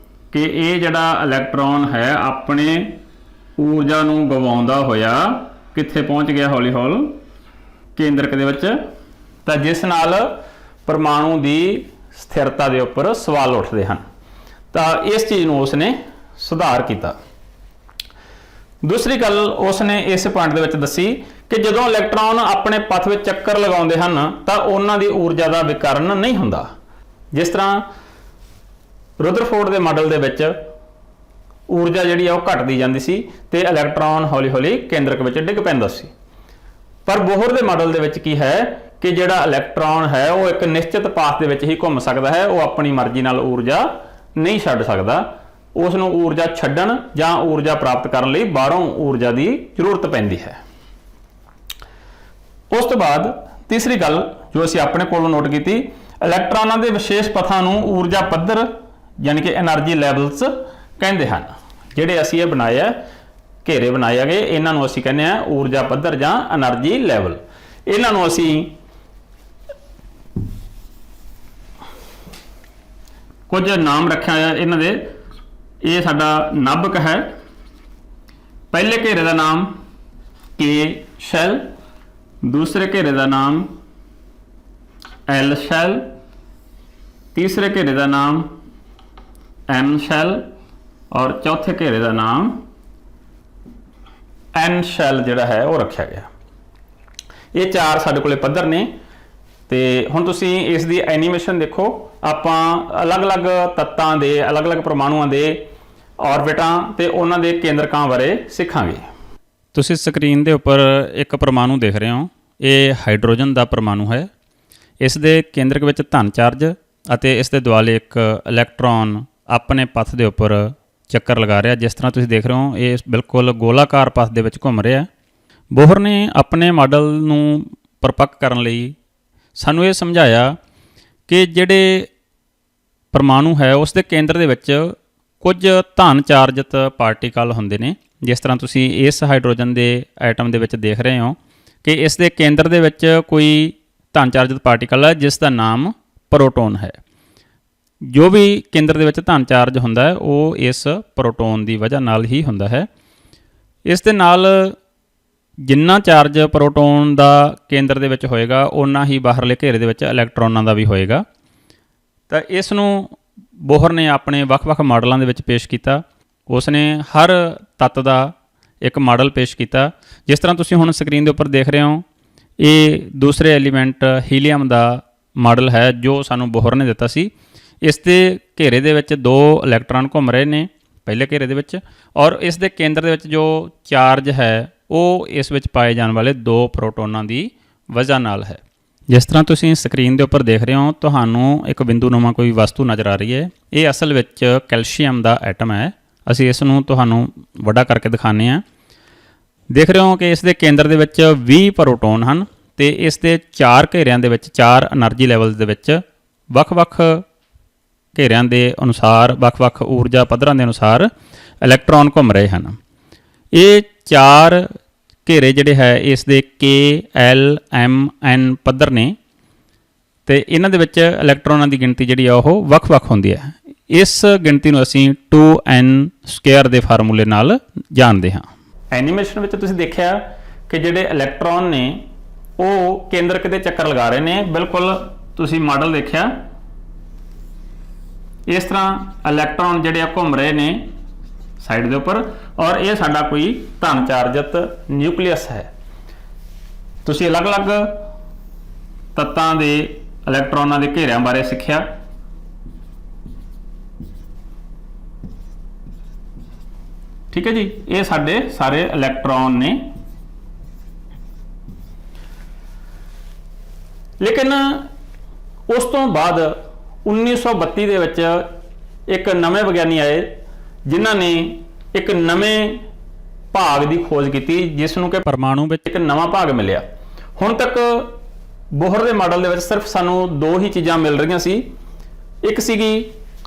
ਕਿ ਇਹ ਜਿਹੜਾ ਇਲੈਕਟ੍ਰੋਨ ਹੈ ਆਪਣੇ ਊਰਜਾ ਨੂੰ ਗਵਾਉਂਦਾ ਹੋਇਆ ਕਿੱਥੇ ਪਹੁੰਚ ਗਿਆ, ਹੌਲੀ ਹੌਲੀ ਕੇਂਦਰਕ ਦੇ ਵਿੱਚ। ਤਾਂ ਜਿਸ ਨਾਲ ਪਰਮਾਣੂ ਦੀ ਸਥਿਰਤਾ ਦੇ ਉੱਪਰ ਸਵਾਲ ਉੱਠਦੇ ਹਨ। ਤਾਂ ਇਸ ਚੀਜ਼ ਨੂੰ ਉਸਨੇ ਸੁਧਾਰ ਕੀਤਾ। ਦੂਸਰੀ ਗੱਲ ਉਸਨੇ ਇਸ ਪੁਆਇੰਟ ਦੇ ਵਿੱਚ ਦੱਸੀ ਕਿ ਜਦੋਂ ਇਲੈਕਟ੍ਰੌਨ ਆਪਣੇ ਪਥ ਵਿੱਚ ਚੱਕਰ ਲਗਾਉਂਦੇ ਹਨ ਤਾਂ ਉਹਨਾਂ ਦੀ ਊਰਜਾ ਦਾ ਵਿਕਰਨ ਨਹੀਂ ਹੁੰਦਾ। ਜਿਸ ਤਰ੍ਹਾਂ ਰੁਦਰਫੋਰਡ ਦੇ ਮਾਡਲ ਦੇ ਵਿੱਚ ਊਰਜਾ ਜਿਹੜੀ ਆ ਉਹ ਘਟਦੀ ਜਾਂਦੀ ਸੀ ਤੇ ਇਲੈਕਟ੍ਰੌਨ ਹੌਲੀ ਹੌਲੀ ਕੇਂਦਰਕ ਵਿੱਚ ਡਿੱਗ ਪੈਂਦਾ ਸੀ। ਪਰ ਬੋਹਰ ਦੇ ਮਾਡਲ ਦੇ ਵਿੱਚ ਕੀ ਹੈ ਕਿ ਜਿਹੜਾ ਇਲੈਕਟ੍ਰੌਨ ਹੈ ਉਹ ਇੱਕ ਨਿਸ਼ਚਿਤ ਪਾਥ ਦੇ ਵਿੱਚ ਹੀ ਘੁੰਮ ਸਕਦਾ ਹੈ, ਉਹ ਆਪਣੀ ਮਰਜ਼ੀ ਨਾਲ ਊਰਜਾ ਨਹੀਂ ਛੱਡ ਸਕਦਾ। ਉਸ ਨੂੰ ਊਰਜਾ ਛੱਡਣ ਜਾਂ ਊਰਜਾ ਪ੍ਰਾਪਤ ਕਰਨ ਲਈ ਬਾਹਰੋਂ ਊਰਜਾ ਦੀ ਜ਼ਰੂਰਤ ਪੈਂਦੀ ਹੈ। ਉਸ ਤੋਂ ਬਾਅਦ ਤੀਸਰੀ ਗੱਲ ਜੋ ਅਸੀਂ ਆਪਣੇ ਕੋਲੋਂ ਨੋਟ ਕੀਤੀ, ਇਲੈਕਟ੍ਰੌਨਾਂ ਦੇ ਵਿਸ਼ੇਸ਼ ਪਥਾਂ ਨੂੰ ਊਰਜਾ ਪੱਧਰ ਯਾਨੀ ਕਿ એનર્ਜੀ ਲੈਵਲਸ ਕਹਿੰਦੇ ਹਨ। ਜਿਹੜੇ ਅਸੀਂ ਇਹ ਬਣਾਏ ਆ ਘੇਰੇ ਬਣਾਏ ਹੈਗੇ, ਇਹਨਾਂ ਨੂੰ ਅਸੀਂ ਕਹਿੰਦੇ ਆ ਊਰਜਾ ਪੱਧਰ ਜਾਂ એનર્ਜੀ ਲੈਵਲ। ਇਹਨਾਂ ਨੂੰ ਅਸੀਂ ਕੁਝ ਨਾਮ ਰੱਖਿਆ ਆ ਇਹਨਾਂ ਦੇ। ਇਹ ਸਾਡਾ ਨਾਭਕ ਹੈ। ਪਹਿਲੇ ਘੇਰੇ ਦਾ ਨਾਮ K ਸ਼ੈਲ, ਦੂਸਰੇ ਘੇਰੇ ਦਾ ਨਾਮ L ਸ਼ੈਲ, ਤੀਸਰੇ ਘੇਰੇ ਦਾ ਨਾਮ M ਸ਼ੈਲ ਔਰ ਚੌਥੇ ਘੇਰੇ ਦਾ ਨਾਮ N ਸ਼ੈਲ ਜਿਹੜਾ ਹੈ ਉਹ ਰੱਖਿਆ ਗਿਆ। ਇਹ ਚਾਰ ਸਾਡੇ ਕੋਲੇ ਪੱਧਰ ਨੇ। ਤੇ ਹੁਣ ਤੁਸੀਂ ਇਸ ਦੀ ਐਨੀਮੇਸ਼ਨ ਦੇਖੋ। ਆਪਾਂ ਅਲੱਗ-ਅਲੱਗ ਤੱਤਾਂ ਦੇ ਅਲੱਗ-ਅਲੱਗ ਪਰਮਾਣੂਆਂ ਦੇ ਆਰਬਿਟਾਂ ਤੇ ਉਹਨਾਂ ਦੇ ਕੇਂਦਰਕਾਂ ਬਾਰੇ ਸਿੱਖਾਂਗੇ। ਤੁਸੀਂ ਸਕਰੀਨ ਦੇ ਉੱਪਰ ਇੱਕ ਪਰਮਾਣੂ ਦੇਖ ਰਹੇ ਹੋ। ਇਹ ਹਾਈਡਰੋਜਨ ਦਾ ਪਰਮਾਣੂ ਹੈ। ਇਸ ਦੇ ਕੇਂਦਰਕ ਵਿੱਚ ਧਨ ਚਾਰਜ ਅਤੇ ਇਸ ਦੇ ਦੁਆਲੇ ਇੱਕ ਇਲੈਕਟ੍ਰੌਨ ਆਪਣੇ ਪਥ ਦੇ ਉੱਪਰ ਚੱਕਰ ਲਗਾ ਰਿਹਾ। ਜਿਸ ਤਰ੍ਹਾਂ ਤੁਸੀਂ ਦੇਖ ਰਹੇ ਹੋ ਇਹ ਬਿਲਕੁਲ ਗੋਲਾਕਾਰ ਪਥ ਦੇ ਵਿੱਚ ਘੁੰਮ ਰਿਹਾ। ਬੋਹਰ ਨੇ ਆਪਣੇ ਮਾਡਲ ਨੂੰ ਪਰਪੱਕ ਕਰਨ ਲਈ ਸਾਨੂੰ ਇਹ ਸਮਝਾਇਆ ਕਿ ਜਿਹੜੇ ਪਰਮਾਣੂ ਹੈ ਉਸ ਦੇ ਕੇਂਦਰ ਦੇ ਵਿੱਚ ਕੁਝ ਧਨ ਚਾਰਜਿਤ ਪਾਰਟੀਕਲ ਹੁੰਦੇ ਨੇ। ਜਿਸ ਤਰ੍ਹਾਂ ਤੁਸੀਂ ਇਸ ਹਾਈਡਰੋਜਨ ਦੇ ਐਟਮ ਦੇ ਵਿੱਚ ਦੇਖ ਰਹੇ ਹੋ ਕਿ ਇਸ ਦੇ ਕੇਂਦਰ ਦੇ ਵਿੱਚ ਕੋਈ ਧਨ ਚਾਰਜਿਤ ਪਾਰਟੀਕਲ ਹੈ ਜਿਸ ਦਾ ਨਾਮ ਪ੍ਰੋਟੋਨ ਹੈ। ਜੋ ਵੀ ਕੇਂਦਰ ਦੇ ਵਿੱਚ ਧਨ ਚਾਰਜ ਹੁੰਦਾ ਹੈ ਉਹ ਇਸ ਪ੍ਰੋਟੋਨ ਦੀ ਵਜ੍ਹਾ ਨਾਲ ਹੀ ਹੁੰਦਾ ਹੈ। ਇਸ ਦੇ ਨਾਲ ਜਿੰਨਾ ਚਾਰਜ ਪ੍ਰੋਟੋਨ ਦਾ ਕੇਂਦਰ ਦੇ ਵਿੱਚ ਹੋਏਗਾ ਓਨਾ ਹੀ ਬਾਹਰਲੇ ਘੇਰੇ ਦੇ ਵਿੱਚ ਇਲੈਕਟ੍ਰੋਨਾਂ ਦਾ ਵੀ ਹੋਏਗਾ। ਤਾਂ ਇਸ ਨੂੰ ਬੋਹਰ ਨੇ ਆਪਣੇ ਵੱਖ-ਵੱਖ ਮਾਡਲਾਂ ਦੇ ਵਿੱਚ ਪੇਸ਼ ਕੀਤਾ। ਉਸ ਨੇ ਹਰ ਤੱਤ ਦਾ ਇੱਕ ਮਾਡਲ ਪੇਸ਼ ਕੀਤਾ। ਜਿਸ ਤਰ੍ਹਾਂ ਤੁਸੀਂ ਹੁਣ ਸਕਰੀਨ ਦੇ ਉੱਪਰ ਦੇਖ ਰਹੇ ਹੋ ਇਹ ਦੂਸਰੇ ਐਲੀਮੈਂਟ ਹੀਲੀਅਮ ਦਾ ਮਾਡਲ ਹੈ ਜੋ ਸਾਨੂੰ ਬੋਹਰ ਨੇ ਦਿੱਤਾ ਸੀ। ਇਸ ਦੇ ਘੇਰੇ ਦੇ ਵਿੱਚ 2 ਇਲੈਕਟ੍ਰੌਨ ਘੁੰਮ ਰਹੇ ਨੇ ਪਹਿਲੇ ਘੇਰੇ ਦੇ ਵਿੱਚ, ਔਰ ਇਸ ਦੇ ਕੇਂਦਰ ਦੇ ਵਿੱਚ ਜੋ ਚਾਰਜ ਹੈ ਉਹ ਇਸ ਵਿੱਚ ਪਾਏ ਜਾਣ ਵਾਲੇ 2 ਪ੍ਰੋਟੋਨਾਂ ਦੀ ਵਜ੍ਹਾ ਨਾਲ ਹੈ। ਜਿਸ ਤਰ੍ਹਾਂ ਤੁਸੀਂ ਸਕਰੀਨ ਦੇ ਉੱਪਰ ਦੇਖ ਰਹੇ ਹੋ ਤੁਹਾਨੂੰ ਇੱਕ ਬਿੰਦੂਨੁਮਾ ਕੋਈ ਵਸਤੂ ਨਜ਼ਰ ਆ ਰਹੀ ਹੈ। ਇਹ ਅਸਲ ਵਿੱਚ ਕੈਲਸ਼ੀਅਮ ਦਾ ਐਟਮ ਹੈ। ਅਸੀਂ ਇਸ ਨੂੰ ਤੁਹਾਨੂੰ ਵੱਡਾ ਕਰਕੇ ਦਿਖਾਉਂਦੇ ਹਾਂ। ਦੇਖ ਰਹੇ ਹੋ ਕਿ ਇਸ ਦੇ ਕੇਂਦਰ ਦੇ ਵਿੱਚ 20 ਪ੍ਰੋਟੋਨ ਹਨ ਤੇ ਇਸ ਦੇ 4 ਘੇਰਿਆਂ ਦੇ ਵਿੱਚ 4 એનર્ਜੀ ਲੈਵਲਸ ਦੇ ਵਿੱਚ ਵੱਖ-ਵੱਖ ਘੇਰਿਆਂ ਦੇ ਅਨੁਸਾਰ ਵੱਖ-ਵੱਖ ਊਰਜਾ ਪੱਧਰਾਂ ਦੇ ਅਨੁਸਾਰ ਇਲੈਕਟ੍ਰੌਨ ਘੁੰਮ ਰਹੇ ਹਨ। ਇਹ 4 ਘੇਰੇ ਜਿਹੜੇ ਹੈ ਇਸ ਦੇ K, L, M, N ਪੱਧਰ ਨੇ ਤੇ ਇਹਨਾਂ ਦੇ ਵਿੱਚ ਇਲੈਕਟ੍ਰੌਨਾਂ ਦੀ ਗਿਣਤੀ ਜਿਹੜੀ ਆ ਉਹ ਵੱਖ-ਵੱਖ ਹੁੰਦੀ ਹੈ। ਇਸ ਗਿਣਤੀ ਨੂੰ ਅਸੀਂ 2n² ਦੇ ਫਾਰਮੂਲੇ ਨਾਲ ਜਾਣਦੇ ਹਾਂ। ਐਨੀਮੇਸ਼ਨ ਵਿੱਚ ਤੁਸੀਂ ਦੇਖਿਆ ਕਿ ਜਿਹੜੇ ਇਲੈਕਟ੍ਰੌਨ ਨੇ ਉਹ ਕੇਂਦਰਕ ਦੇ ਚੱਕਰ ਲਗਾ ਰਹੇ ਨੇ। ਬਿਲਕੁਲ ਤੁਸੀਂ ਮਾਡਲ ਦੇਖਿਆ ਇਸ ਤਰ੍ਹਾਂ ਇਲੈਕਟ੍ਰੌਨ ਜਿਹੜੇ ਆ ਘੁੰਮ ਰਹੇ ਨੇ ਸਾਈਡ ਦੇ ਉੱਪਰ, ਔਰ ਇਹ ਸਾਡਾ ਕੋਈ ਧਨ ਚਾਰਜਿਤ ਨਿਊਕਲੀਅਸ ਹੈ। ਤੁਸੀਂ ਅਲੱਗ-ਅਲੱਗ ਤੱਤਾਂ ਦੇ ਇਲੈਕਟ੍ਰੌਨਾਂ ਦੇ ਘੇਰਿਆਂ ਬਾਰੇ ਸਿੱਖਿਆ। ਠੀਕ ਹੈ ਜੀ, ਇਹ ਸਾਡੇ ਸਾਰੇ ਇਲੈਕਟ੍ਰੌਨ ਨੇ। ਲੇਕਿਨ ਉਸ ਤੋਂ ਬਾਅਦ 1932 ਦੇ ਵਿੱਚ ਇੱਕ ਨਵੇਂ ਵਿਗਿਆਨੀ ਆਏ ਜਿਨ੍ਹਾਂ ਨੇ ਇੱਕ ਨਵੇਂ ਭਾਗ ਦੀ ਖੋਜ ਕੀਤੀ ਜਿਸ ਨੂੰ ਕਿ ਪਰਮਾਣੂ ਵਿੱਚ ਇੱਕ ਨਵਾਂ ਭਾਗ ਮਿਲਿਆ। ਹੁਣ ਤੱਕ ਬੋਹਰ ਦੇ ਮਾਡਲ ਦੇ ਵਿੱਚ ਸਿਰਫ ਸਾਨੂੰ 2 ਹੀ ਚੀਜ਼ਾਂ ਮਿਲ ਰਹੀਆਂ ਸੀ। ਇੱਕ ਸੀਗੀ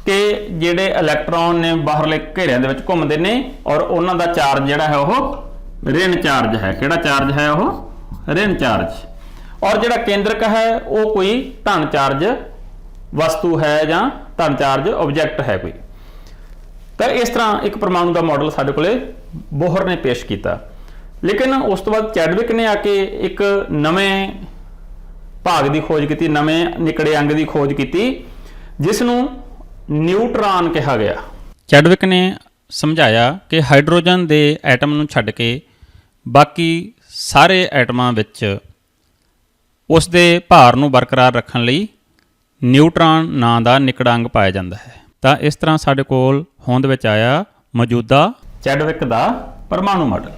ਕਿ ਜਿਹੜੇ ਇਲੈਕਟ੍ਰੌਨ ਨੇ ਬਾਹਰਲੇ ਘੇਰਿਆਂ ਦੇ ਵਿੱਚ ਘੁੰਮਦੇ ਨੇ ਔਰ ਉਹਨਾਂ ਦਾ ਚਾਰਜ ਜਿਹੜਾ ਹੈ ਉਹ ਰਿਣ ਚਾਰਜ ਹੈ। ਕਿਹੜਾ ਚਾਰਜ ਹੈ? ਉਹ ਰਿਣ ਚਾਰਜ। ਔਰ ਜਿਹੜਾ ਕੇਂਦਰਕ ਹੈ ਉਹ ਕੋਈ ਧਨ ਚਾਰਜ ਵਸਤੂ ਹੈ ਜਾਂ ਧਨ ਚਾਰਜ ਆਬਜੈਕਟ ਹੈ ਕੋਈ। ਤਾਂ ਇਸ ਤਰ੍ਹਾਂ ਇੱਕ ਪਰਮਾਣੂ ਦਾ ਮਾਡਲ ਸਾਡੇ ਕੋਲੇ ਬੋਹਰ ਨੇ ਪੇਸ਼ ਕੀਤਾ। ਲੇਕਿਨ ਉਸ ਤੋਂ ਬਾਅਦ ਚੈਡਵਿਕ ਨੇ ਆ ਕੇ ਇੱਕ ਨਵੇਂ ਭਾਗ ਦੀ ਖੋਜ ਕੀਤੀ, ਨਵੇਂ ਨਿਕੜੇ ਅੰਗ ਦੀ ਖੋਜ ਕੀਤੀ ਜਿਸ ਨੂੰ ਨਿਊਟ੍ਰਾਨ ਕਿਹਾ ਗਿਆ। ਚੈਡਵਿਕ ਨੇ ਸਮਝਾਇਆ ਕਿ ਹਾਈਡਰੋਜਨ ਦੇ ਐਟਮ ਨੂੰ ਛੱਡ ਕੇ ਬਾਕੀ ਸਾਰੇ ਐਟਮਾਂ ਵਿੱਚ ਉਸ ਦੇ ਭਾਰ ਨੂੰ ਬਰਕਰਾਰ ਰੱਖਣ ਲਈ ਨਿਊਟ੍ਰਾਨ ਨਾਂ ਦਾ ਨਿੱਕੜਾ ਅੰਗ ਪਾਇਆ ਜਾਂਦਾ ਹੈ। ਤਾਂ ਇਸ ਤਰ੍ਹਾਂ ਸਾਡੇ ਕੋਲ ਹੋਂਦ ਵਿੱਚ ਆਇਆ ਮੌਜੂਦਾ ਚੈਡਵਿਕ ਦਾ ਪਰਮਾਣੂ ਮਾਡਲ।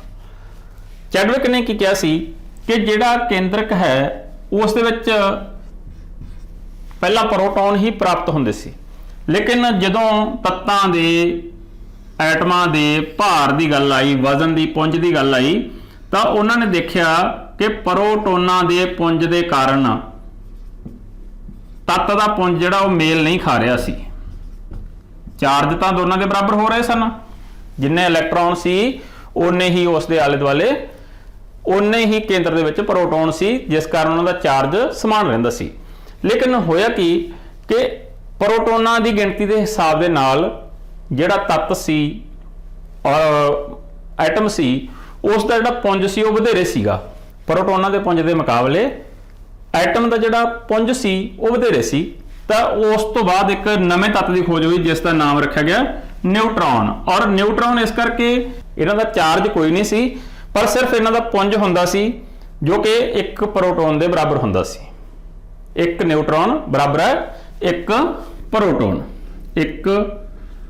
ਚੈਡਵਿਕ ਨੇ ਕੀ ਕਿਹਾ ਸੀ ਕਿ ਜਿਹੜਾ ਕੇਂਦਰਕ ਹੈ ਉਸ ਦੇ ਵਿੱਚ ਪਹਿਲਾਂ ਪ੍ਰੋਟੋਨ ਹੀ ਪ੍ਰਾਪਤ ਹੁੰਦੇ ਸੀ, ਲੇਕਿਨ ਜਦੋਂ ਤੱਤਾਂ ਦੇ ਐਟਮਾਂ ਦੇ ਭਾਰ ਦੀ ਗੱਲ ਆਈ, ਵਜ਼ਨ ਦੀ ਪੁੰਜ ਦੀ ਗੱਲ ਆਈ, ਤਾਂ ਉਹਨਾਂ ਨੇ ਦੇਖਿਆ ਕਿ ਪ੍ਰੋਟੋਨਾਂ ਦੇ ਪੁੰਜ ਦੇ ਕਾਰਨ ਤੱਤ ਦਾ ਪੁੰਜ ਜਿਹੜਾ ਉਹ ਮੇਲ ਨਹੀਂ ਖਾ ਰਿਹਾ ਸੀ। ਚਾਰਜ ਤਾਂ ਦੋਨਾਂ ਦੇ ਬਰਾਬਰ ਹੋ ਰਹੇ ਸਨ, ਜਿੰਨੇ ਇਲੈਕਟ੍ਰੋਨ ਸੀ ਓਨੇ ਹੀ ਉਸ ਦੇ ਆਲੇ ਦੁਆਲੇ ਓਨੇ ਹੀ ਕੇਂਦਰ ਦੇ ਵਿੱਚ ਪ੍ਰੋਟੋਨ ਸੀ, ਜਿਸ ਕਾਰਨ ਉਹਨਾਂ ਦਾ ਚਾਰਜ ਸਮਾਨ ਰਹਿੰਦਾ ਸੀ। ਲੇਕਿਨ ਹੋਇਆ ਕਿ ਪ੍ਰੋਟੋਨਾਂ ਦੀ ਗਿਣਤੀ ਦੇ ਹਿਸਾਬ ਦੇ ਨਾਲ ਜਿਹੜਾ ਤੱਤ ਸੀ ਐਟਮ ਸੀ ਉਸ ਦਾ ਜਿਹੜਾ ਪੁੰਜ ਸੀ ਉਹ ਵਧੇਰੇ ਸੀਗਾ। ਪ੍ਰੋਟੋਨਾਂ ਦੇ ਪੁੰਜ ਦੇ ਮੁਕਾਬਲੇ ਐਟਮ ਦਾ ਜਿਹੜਾ ਪੁੰਜ ਸੀ ਉਹ ਵਧੇਰੇ ਸੀ। ਤਾਂ ਉਸ ਤੋਂ ਬਾਅਦ ਇੱਕ ਨਵੇਂ ਤੱਤ ਦੀ ਖੋਜ ਹੋਈ ਜਿਸ ਦਾ ਨਾਮ ਰੱਖਿਆ ਗਿਆ ਨਿਊਟ੍ਰੋਨ। ਔਰ ਨਿਊਟ੍ਰੋਨ ਇਸ ਕਰਕੇ ਇਹਨਾਂ ਦਾ ਚਾਰਜ ਕੋਈ ਨਹੀਂ ਸੀ, ਪਰ ਸਿਰਫ ਇਹਨਾਂ ਦਾ ਪੁੰਜ ਹੁੰਦਾ ਸੀ ਜੋ ਕਿ ਇੱਕ ਪ੍ਰੋਟੋਨ ਦੇ ਬਰਾਬਰ ਹੁੰਦਾ ਸੀ। ਇੱਕ ਨਿਊਟ੍ਰੋਨ ਬਰਾਬਰ ਹੈ ਇੱਕ ਪ੍ਰੋਟੋਨ। ਇੱਕ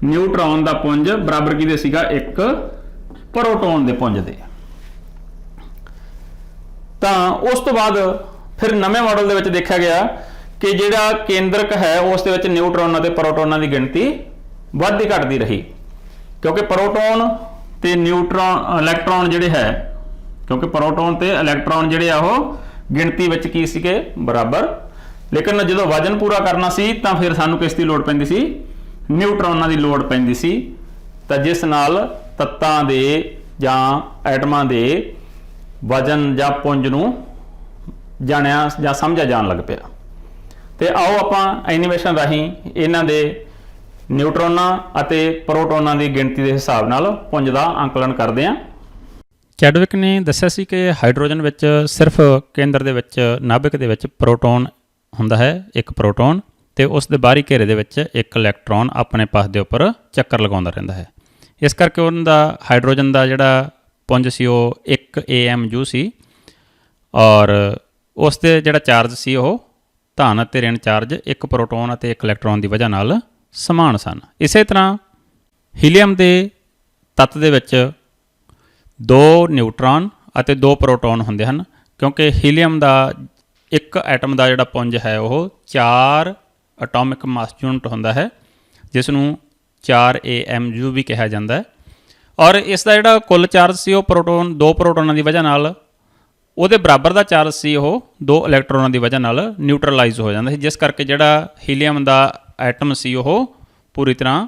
ਨਿਊਟ੍ਰੋਨ ਦਾ ਪੁੰਜ ਬਰਾਬਰ ਕਿਹਦੇ ਸੀਗਾ? ਇੱਕ ਪ੍ਰੋਟੋਨ ਦੇ ਪੁੰਜ ਦੇ। ਤਾਂ ਉਸ ਤੋਂ ਬਾਅਦ ਫਿਰ ਨਵੇਂ ਮਾਡਲ ਦੇ ਵਿੱਚ ਦੇਖਿਆ ਗਿਆ ਕਿ ਜਿਹੜਾ ਕੇਂਦਰਕ ਹੈ ਉਸ ਦੇ ਵਿੱਚ ਨਿਊਟ੍ਰੋਨਾਂ ਤੇ ਪ੍ਰੋਟੋਨਾਂ ਦੀ ਗਿਣਤੀ ਵੱਧਦੀ ਘਟਦੀ ਰਹੀ, ਕਿਉਂਕਿ ਪ੍ਰੋਟੋਨ ਤੇ ਇਲੈਕਟ੍ਰੋਨ ਜਿਹੜੇ ਹੈ, ਕਿਉਂਕਿ ਪ੍ਰੋਟੋਨ ਤੇ ਇਲੈਕਟ੍ਰੋਨ ਜਿਹੜੇ ਆ ਉਹ ਗਿਣਤੀ ਵਿੱਚ ਕੀ ਸੀਗੇ? ਬਰਾਬਰ। ਲੇਕਿਨ ਜਦੋਂ ਵਜ਼ਨ ਪੂਰਾ ਕਰਨਾ ਸੀ ਤਾਂ ਫਿਰ ਸਾਨੂੰ ਕਿਸ ਦੀ ਲੋੜ ਪੈਂਦੀ ਸੀ? ਨਿਊਟ੍ਰੋਨਾਂ ਦੀ ਲੋੜ ਪੈਂਦੀ ਸੀ। ਤਾਂ ਜਿਸ ਨਾਲ ਤੱਤਾਂ ਦੇ ਜਾਂ ਐਟਮਾਂ ਦੇ ਵਜ਼ਨ ਜਾਂ ਪੁੰਜ ਨੂੰ ਜਾਣਿਆ ਜਾਂ ਸਮਝਿਆ ਜਾਣ ਲੱਗ ਪਿਆ। ਤੇ ਆਓ ਆਪਾਂ ਐਨੀਮੇਸ਼ਨ ਰਾਹੀਂ ਇਹਨਾਂ ਦੇ ਨਿਊਟ੍ਰੋਨਾਂ ਅਤੇ ਪ੍ਰੋਟੋਨਾਂ ਦੀ ਗਿਣਤੀ ਦੇ ਹਿਸਾਬ ਨਾਲ ਪੁੰਜ ਦਾ ਅੰਕਲਨ ਕਰਦੇ ਹਾਂ। ਚੈਡਵਿਕ ਨੇ ਦੱਸਿਆ ਸੀ ਕਿ ਹਾਈਡਰੋਜਨ ਵਿੱਚ ਸਿਰਫ ਕੇਂਦਰ ਦੇ ਵਿੱਚ ਨਾਭਿਕ ਦੇ ਵਿੱਚ ਪ੍ਰੋਟੋਨ ਹੁੰਦਾ ਹੈ, ਇੱਕ ਪ੍ਰੋਟੋਨ, ਤੇ ਉਸ ਦੇ ਬਾਹਰੀ ਘੇਰੇ ਦੇ ਵਿੱਚ ਇੱਕ ਇਲੈਕਟ੍ਰੋਨ ਆਪਣੇ ਪਾਸ ਦੇ ਉੱਪਰ ਚੱਕਰ ਲਗਾਉਂਦਾ ਰਹਿੰਦਾ ਹੈ। ਇਸ ਕਰਕੇ ਉਹਨਾਂ ਦਾ ਹਾਈਡਰੋਜਨ ਦਾ ਜਿਹੜਾ ਪੁੰਜ ਸੀ ਉਹ 1 AMU ਸੀ, ਔਰ ਉਸ ਦੇ ਜਿਹੜਾ ਚਾਰਜ ਸੀ ਉਹ ਧਨ ਅਤੇ ऋण ਚਾਰਜ ਇੱਕ ਪ੍ਰੋਟੋਨ ਅਤੇ ਇੱਕ ਇਲੈਕਟ੍ਰੋਨ ਦੀ ਵਜ੍ਹਾ ਨਾਲ ਸਮਾਨ ਸਨ। ਇਸੇ ਤਰ੍ਹਾਂ ਹੀਲੀਅਮ ਦੇ ਤੱਤ ਦੇ ਵਿੱਚ 2 ਨਿਊਟ੍ਰੋਨ ਅਤੇ 2 ਪ੍ਰੋਟੋਨ ਹੁੰਦੇ ਹਨ, ਕਿਉਂਕਿ ਹੀਲੀਅਮ ਦਾ ਇੱਕ ਐਟਮ ਦਾ ਜਿਹੜਾ ਪੁੰਜ ਹੈ ਉਹ 4 ਐਟੋਮਿਕ ਮਾਸ ਯੂਨਿਟ ਹੁੰਦਾ ਹੈ, ਜਿਸ ਨੂੰ 4 AMU ਵੀ ਕਿਹਾ ਜਾਂਦਾ ਹੈ। ਔਰ ਇਸ ਦਾ ਜਿਹੜਾ ਕੁੱਲ ਚਾਰਜ ਸੀ ਉਹ ਦੋ ਪ੍ਰੋਟੋਨਾਂ ਦੀ ਵਜ੍ਹਾ ਨਾਲ ਉਹਦੇ ਬਰਾਬਰ ਦਾ ਚਾਰਜ ਸੀ ਉਹ 2 ਇਲੈਕਟ੍ਰੋਨਾਂ ਦੀ ਵਜ੍ਹਾ ਨਾਲ ਨਿਊਟਰਲਾਈਜ਼ ਹੋ ਜਾਂਦਾ ਸੀ, ਜਿਸ ਕਰਕੇ ਜਿਹੜਾ ਹੀਲੀਅਮ ਦਾ ਐਟਮ ਸੀ ਉਹ ਪੂਰੀ ਤਰ੍ਹਾਂ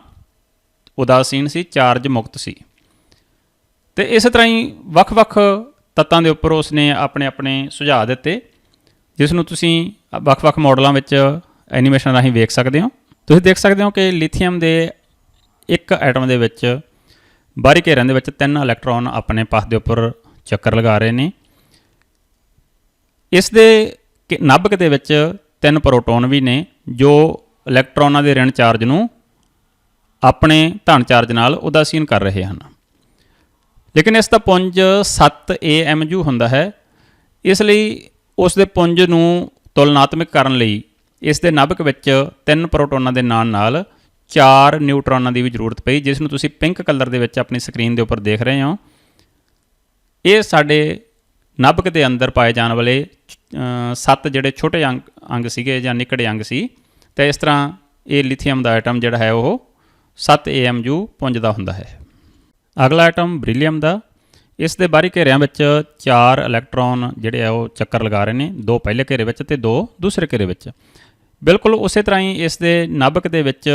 ਉਦਾਸੀਨ ਸੀ, ਚਾਰਜ ਮੁਕਤ ਸੀ। ਤੇ ਇਸ ਤਰ੍ਹਾਂ ਹੀ ਵੱਖ-ਵੱਖ ਤੱਤਾਂ ਦੇ ਉੱਪਰ ਉਸਨੇ ਆਪਣੇ ਆਪਣੇ ਸੁਝਾਅ ਦਿੱਤੇ, ਜਿਸ ਨੂੰ ਤੁਸੀਂ ਵੱਖ-ਵੱਖ ਮਾਡਲਾਂ ਵਿੱਚ ਐਨੀਮੇਸ਼ਨ ਰਾਹੀਂ ਵੇਖ ਸਕਦੇ ਹੋ। ਤੁਸੀਂ ਦੇਖ ਸਕਦੇ ਹੋ ਕਿ ਲਿਥੀਅਮ ਦੇ ਇੱਕ ਐਟਮ ਦੇ ਵਿੱਚ ਬਾਹਰੀ ਘੇਰਿਆਂ ਦੇ ਵਿੱਚ 3 ਇਲੈਕਟ੍ਰੋਨ ਆਪਣੇ ਪਾਸ ਦੇ ਉੱਪਰ ਚੱਕਰ ਲਗਾ ਰਹੇ ਨੇ। ਇਸ ਦੇ ਨਾਭਿਕ ਦੇ ਵਿੱਚ 3 ਪ੍ਰੋਟੋਨ ਵੀ ਨੇ ਜੋ ਇਲੈਕਟ੍ਰੋਨਾਂ ਦੇ ऋण ਚਾਰਜ ਨੂੰ ਆਪਣੇ ਧਨ ਚਾਰਜ ਨਾਲ ਉਦਾਸੀਨ ਕਰ ਰਹੇ ਹਨ। ਲੇਕਿਨ ਇਸ ਦਾ ਪੁੰਜ 7 AMU ਹੁੰਦਾ ਹੈ। ਇਸ ਲਈ ਉਸ ਦੇ ਪੁੰਜ ਨੂੰ ਤੁਲਨਾਤਮਕ ਕਰਨ ਲਈ ਇਸ ਦੇ ਨਾਭਿਕ ਵਿੱਚ 3 ਪ੍ਰੋਟੋਨਾਂ ਦੇ ਨਾਲ 4 ਨਿਊਟ੍ਰੋਨਾਂ ਦੀ ਵੀ ਜ਼ਰੂਰਤ ਪਈ, ਜਿਸ ਨੂੰ ਤੁਸੀਂ ਪਿੰਕ ਕਲਰ ਦੇ ਵਿੱਚ ਆਪਣੀ ਸਕਰੀਨ ਦੇ ਉੱਪਰ ਦੇਖ ਰਹੇ ਹੋ। ਇਹ ਸਾਡੇ ਨਾਭਿਕ ਦੇ ਅੰਦਰ ਪਾਏ ਜਾਣ ਵਾਲੇ 7 ਜਿਹੜੇ ਛੋਟੇ ਅੰਗ ਸੀਗੇ ਜਾਂ ਨਿੱਕੜੇ ਅੰਗ ਸੀ। ਅਤੇ ਇਸ ਤਰ੍ਹਾਂ ਇਹ ਲਿਥੀਅਮ ਦਾ ਐਟਮ ਜਿਹੜਾ ਹੈ ਉਹ 7 AMU ਪੁੰਜ ਦਾ ਹੁੰਦਾ ਹੈ। ਅਗਲਾ ਐਟਮ ਬਰੀਲੀਅਮ ਦਾ। ਇਸ ਦੇ ਬਾਹਰੀ ਘੇਰਿਆਂ ਵਿੱਚ 4 ਇਲੈਕਟ੍ਰੋਨ ਜਿਹੜੇ ਆ ਉਹ ਚੱਕਰ ਲਗਾ ਰਹੇ ਨੇ, 2 ਪਹਿਲੇ ਘੇਰੇ ਵਿੱਚ ਅਤੇ 2 ਦੂਸਰੇ ਘੇਰੇ ਵਿੱਚ। ਬਿਲਕੁਲ ਉਸੇ ਤਰ੍ਹਾਂ ਹੀ ਇਸ ਦੇ ਨਾਭਿਕ ਦੇ ਵਿੱਚ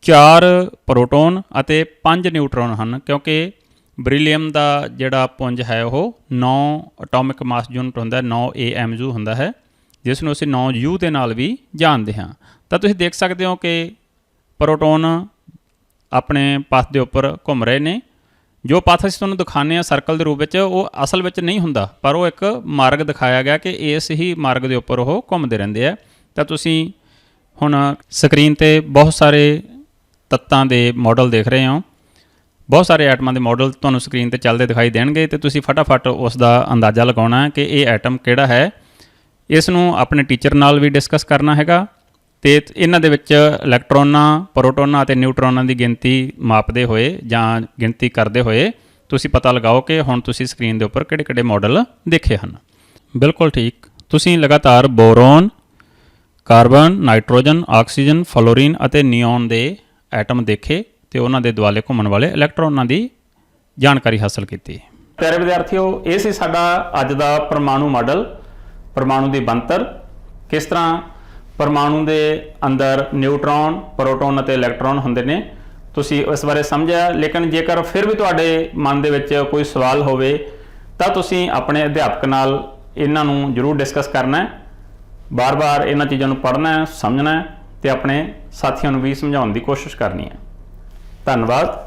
4 ਪ੍ਰੋਟੋਨ ਅਤੇ 5 ਨਿਊਟ੍ਰੋਨ ਹਨ, ਕਿਉਂਕਿ ਬਰੀਲੀਅਮ ਦਾ ਜਿਹੜਾ ਪੁੰਜ ਹੈ ਉਹ 9 ਐਟੋਮਿਕ ਮਾਸ ਯੂਨਿਟ ਹੁੰਦਾ, 9 AMU ਹੁੰਦਾ ਹੈ, ਜਿਸ ਨੂੰ ਅਸੀਂ 9U ਦੇ ਨਾਲ ਵੀ ਜਾਣਦੇ ਹਾਂ। ਤਾਂ ਤੁਸੀਂ ਦੇਖ ਸਕਦੇ ਹੋ ਕਿ ਪ੍ਰੋਟੋਨ ਆਪਣੇ ਪਥ ਦੇ ਉੱਪਰ ਘੁੰਮ ਰਹੇ ਨੇ। ਜੋ ਪਥ ਅਸੀਂ ਤੁਹਾਨੂੰ ਦਿਖਾਉਂਦੇ ਹਾਂ ਸਰਕਲ ਦੇ ਰੂਪ ਵਿੱਚ, ਉਹ ਅਸਲ ਵਿੱਚ ਨਹੀਂ ਹੁੰਦਾ, ਪਰ ਉਹ ਇੱਕ ਮਾਰਗ ਦਿਖਾਇਆ ਗਿਆ ਕਿ ਇਸ ਹੀ ਮਾਰਗ ਦੇ ਉੱਪਰ ਉਹ ਘੁੰਮਦੇ ਰਹਿੰਦੇ ਆ। ਤਾਂ ਤੁਸੀਂ ਹੁਣ ਸਕਰੀਨ ਤੇ ਬਹੁਤ ਸਾਰੇ ਤੱਤਾਂ ਦੇ ਮਾਡਲ ਦੇਖ ਰਹੇ ਹੋ। ਬਹੁਤ ਸਾਰੇ ਐਟਮਾਂ ਦੇ ਮਾਡਲ ਤੁਹਾਨੂੰ ਸਕਰੀਨ ਤੇ ਚੱਲਦੇ ਦਿਖਾਈ ਦੇਣਗੇ ਤੇ ਤੁਸੀਂ ਫਟਾਫਟ ਉਸ ਦਾ ਅੰਦਾਜ਼ਾ ਲਗਾਉਣਾ ਹੈ ਕਿ ਇਹ ਐਟਮ ਕਿਹੜਾ ਹੈ। ਇਸ ਨੂੰ ਆਪਣੇ ਟੀਚਰ ਨਾਲ ਵੀ ਡਿਸਕਸ ਕਰਨਾ ਹੈਗਾ ਤੇ ਇਹਨਾਂ ਦੇ ਵਿੱਚ ਇਲੈਕਟ੍ਰੋਨਾਂ, ਪ੍ਰੋਟੋਨਾਂ ਅਤੇ ਨਿਊਟਰੋਨਾਂ ਦੀ ਗਿਣਤੀ ਮਾਪਦੇ ਹੋਏ ਜਾਂ ਗਿਣਤੀ ਕਰਦੇ ਹੋਏ ਤੁਸੀਂ ਪਤਾ ਲਗਾਓ ਕਿ ਹੁਣ ਤੁਸੀਂ ਸਕਰੀਨ ਦੇ ਉੱਪਰ ਕਿਹੜੇ-ਕਿਹੜੇ ਮਾਡਲ ਦੇਖੇ ਹਨ। ਬਿਲਕੁਲ ਠੀਕ, ਤੁਸੀਂ ਲਗਾਤਾਰ boron, carbon, nitrogen, oxygen, fluorine ਅਤੇ ਨਿਓਨ ਦੇ ਐਟਮ ਦੇਖੇ ਤੇ ਉਹਨਾਂ ਦੇ ਦੁਆਲੇ ਘੁੰਮਣ ਵਾਲੇ ਇਲੈਕਟ੍ਰੋਨਾਂ ਦੀ ਜਾਣਕਾਰੀ ਹਾਸਲ ਕੀਤੀ। ਪਿਆਰੇ ਵਿਦਿਆਰਥੀਓ, ਇਹ ਸੀ ਸਾਡਾ ਅੱਜ ਦਾ ਪਰਮਾਣੂ ਮਾਡਲ। ਪਰਮਾਣੂ ਦੀ ਬਣਤਰ, ਕਿਸ ਤਰ੍ਹਾਂ ਪਰਮਾਣੂ ਦੇ ਅੰਦਰ ਨਿਊਟਰੋਨ, ਪ੍ਰੋਟੋਨ ਅਤੇ ਇਲੈਕਟ੍ਰੋਨ ਹੁੰਦੇ ਨੇ, ਤੁਸੀਂ ਇਸ ਬਾਰੇ ਸਮਝਿਆ। ਲੇਕਿਨ ਜੇਕਰ ਫਿਰ ਵੀ ਤੁਹਾਡੇ ਮਨ ਦੇ ਵਿੱਚ ਕੋਈ ਸਵਾਲ ਹੋਵੇ ਤਾਂ ਤੁਸੀਂ ਆਪਣੇ ਅਧਿਆਪਕ ਨਾਲ ਇਹਨਾਂ ਨੂੰ ਜ਼ਰੂਰ ਡਿਸਕਸ ਕਰਨਾ ਹੈ। ਬਾਰ-ਬਾਰ ਇਹਨਾਂ ਚੀਜ਼ਾਂ ਨੂੰ ਪੜ੍ਹਨਾ ਹੈ, ਸਮਝਣਾ ਹੈ ਤੇ ਆਪਣੇ ਸਾਥੀਆਂ ਨੂੰ ਵੀ ਸਮਝਾਉਣ ਦੀ ਕੋਸ਼ਿਸ਼ ਕਰਨੀ ਹੈ। ਧੰਨਵਾਦ।